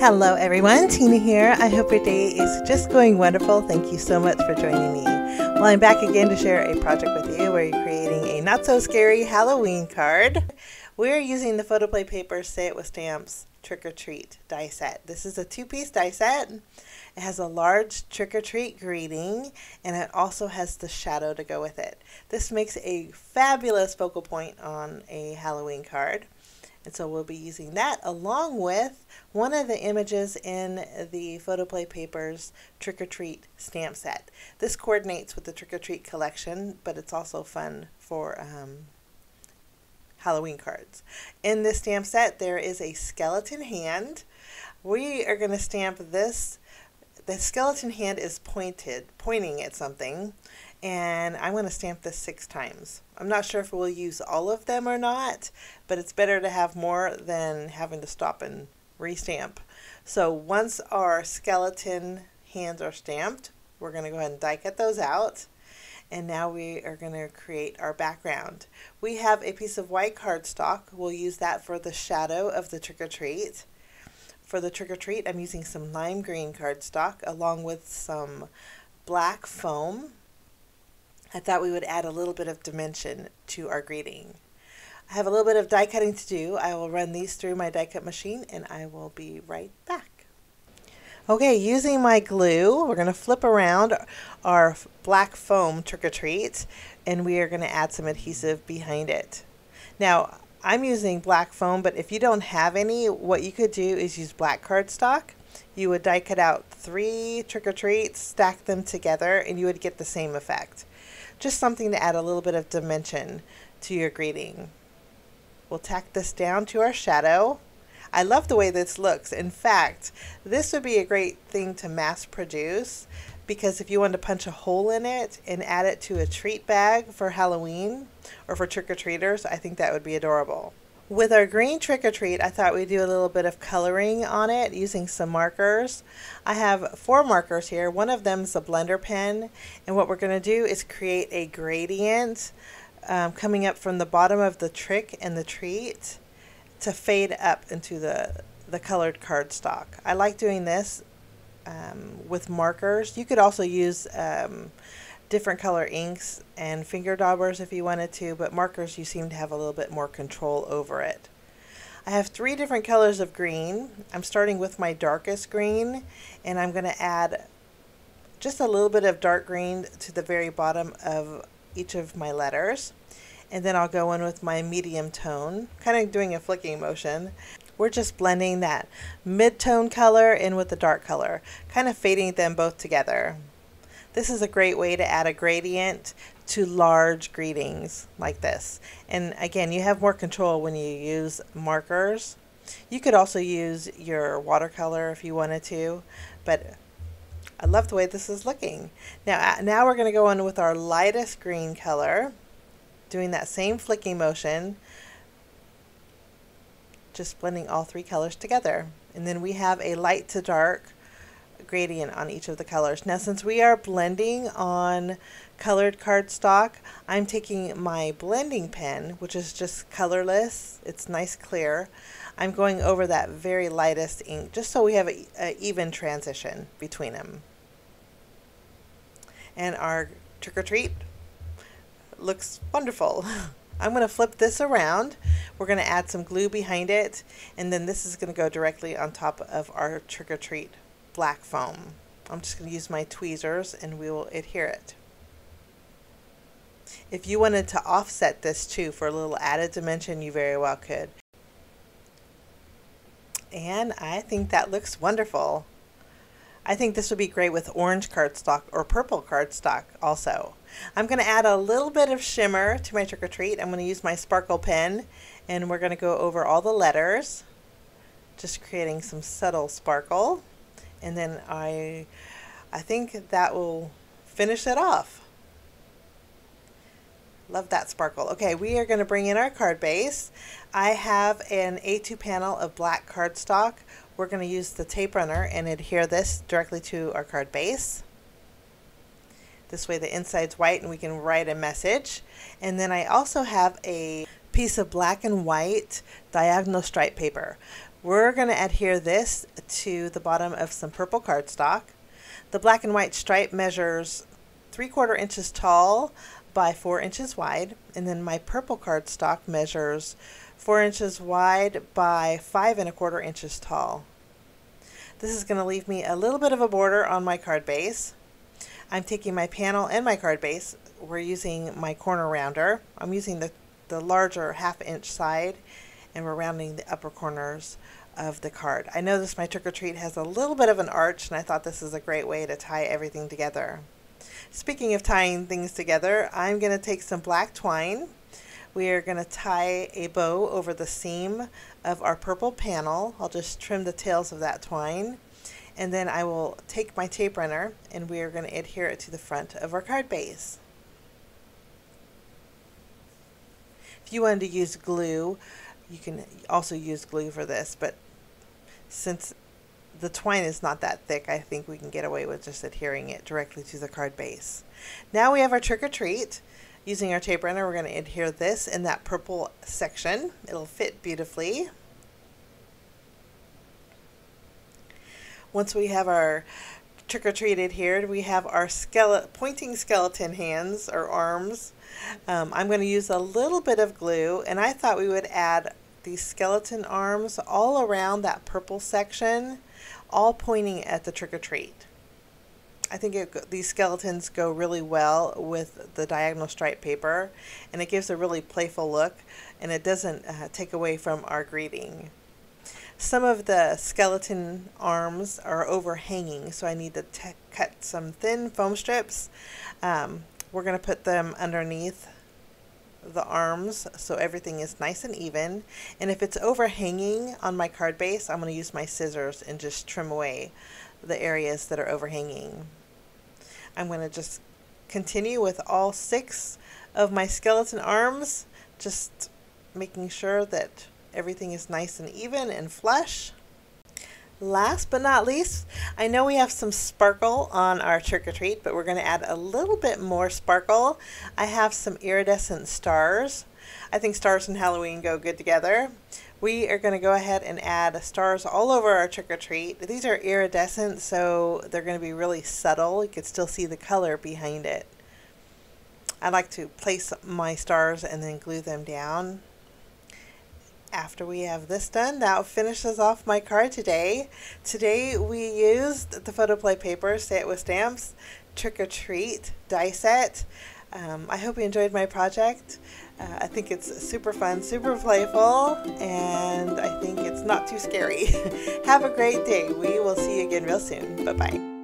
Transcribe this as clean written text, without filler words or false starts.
Hello everyone, Tina here. I hope your day is just going wonderful. Thank you so much for joining me. Well, I'm back again to share a project with you where you're creating a not so scary Halloween card. We're using the Photoplay paper Say It with Stamps Trick or Treat die set. This is a two-piece die set. It has a large trick or treat greeting and it also has the shadow to go with it. This makes a fabulous focal point on a Halloween card. And so we'll be using that along with one of the images in the Photoplay Papers Trick or Treat stamp set. This coordinates with the Trick or Treat collection, but it's also fun for Halloween cards. In this stamp set, there is a skeleton hand. We are going to stamp this. The skeleton hand is pointing at something, and I'm going to stamp this 6 times. I'm not sure if we'll use all of them or not, but it's better to have more than having to stop and restamp. So once our skeleton hands are stamped, we're going to go ahead and die cut those out. And now we are going to create our background. We have a piece of white cardstock. We'll use that for the shadow of the trick or treat. For the trick or treat, I'm using some lime green cardstock along with some black foam. I thought we would add a little bit of dimension to our greeting. I have a little bit of die cutting to do. I will run these through my die cut machine and I will be right back. Okay, using my glue, we're going to flip around our black foam trick or treat and we are going to add some adhesive behind it. Now, I'm using black foam, but if you don't have any, what you could do is use black cardstock. You would die cut out 3 trick or treats, stack them together, and you would get the same effect. Just something to add a little bit of dimension to your greeting. We'll tack this down to our shadow. I love the way this looks. In fact, this would be a great thing to mass produce because if you want to punch a hole in it and add it to a treat bag for Halloween or for trick-or-treaters, I think that would be adorable. With our green trick-or-treat, I thought we'd do a little bit of coloring on it using some markers. I have 4 markers here. One of them is a blender pen, and what we're going to do is create a gradient coming up from the bottom of the trick and the treat to fade up into the colored cardstock. I like doing this with markers. You could also use different color inks and finger daubers if you wanted to, but markers you seem to have a little bit more control over it. I have 3 different colors of green. I'm starting with my darkest green and I'm going to add just a little bit of dark green to the very bottom of each of my letters, and then I'll go in with my medium tone, kind of doing a flicking motion. We're just blending that mid-tone color in with the dark color, kind of fading them both together. This is a great way to add a gradient to large greetings like this. And again, you have more control when you use markers. You could also use your watercolor if you wanted to, but I love the way this is looking. Now we're going to go in with our lightest green color, doing that same flicking motion, just blending all 3 colors together. And then we have a light to dark gradient on each of the colors. Now since we are blending on colored cardstock, I'm taking my blending pen, which is just colorless. It's nice clear. I'm going over that very lightest ink just so we have an even transition between them. And our trick-or-treat looks wonderful. I'm going to flip this around. We're going to add some glue behind it, and then this is going to go directly on top of our trick-or-treat black foam. I'm just going to use my tweezers and we will adhere it. If you wanted to offset this too for a little added dimension, you very well could. And I think that looks wonderful. I think this would be great with orange cardstock or purple cardstock also. I'm going to add a little bit of shimmer to my trick-or-treat. I'm going to use my sparkle pen and we're going to go over all the letters, just creating some subtle sparkle. And then I think that will finish it off. Love that sparkle. Okay, we are going to bring in our card base. I have an A2 panel of black cardstock. We're going to use the tape runner and adhere this directly to our card base. This way the inside's white and we can write a message. And then I also have a piece of black and white diagonal stripe paper. We're going to adhere this to the bottom of some purple cardstock. The black and white stripe measures 3/4 inches tall by 4 inches wide, and then my purple cardstock measures 4 inches wide by 5 1/4 inches tall. This is going to leave me a little bit of a border on my card base. I'm taking my panel and my card base. We're using my corner rounder. I'm using the larger 1/2 inch side, and we're rounding the upper corners of the card. I noticed my trick or treat has a little bit of an arch, and I thought this is a great way to tie everything together. Speaking of tying things together, I'm going to take some black twine. We are going to tie a bow over the seam of our purple panel. I'll just trim the tails of that twine, and then I will take my tape runner and we are going to adhere it to the front of our card base. If you wanted to use glue, you can also use glue for this, but since the twine is not that thick, I think we can get away with just adhering it directly to the card base. Now we have our trick or treat. Using our tape runner, we're going to adhere this in that purple section. It'll fit beautifully. Once we have our trick or treat adhered, we have our pointing skeleton hands or arms. I'm going to use a little bit of glue, and I thought we would add these skeleton arms all around that purple section, all pointing at the trick or treat. I think these skeletons go really well with the diagonal stripe paper, and it gives a really playful look, and it doesn't take away from our greeting. Some of the skeleton arms are overhanging, so I need to cut some thin foam strips. We're going to put them underneath the arms so everything is nice and even, and if it's overhanging on my card base, I'm going to use my scissors and just trim away the areas that are overhanging. I'm going to just continue with all 6 of my skeleton arms, just making sure that everything is nice and even and flush. Last but not least, I know we have some sparkle on our trick or treat, but we're going to add a little bit more sparkle. I have some iridescent stars. I think stars and Halloween go good together. We are going to go ahead and add stars all over our trick or treat. These are iridescent, so they're going to be really subtle. You can still see the color behind it. I like to place my stars and then glue them down. After we have this done, that finishes off my card today. Today we used the Photoplay paper, Say It With Stamps, Trick or Treat die set. I hope you enjoyed my project. I think it's super fun, super playful, and I think it's not too scary. Have a great day. We will see you again real soon. Bye-bye.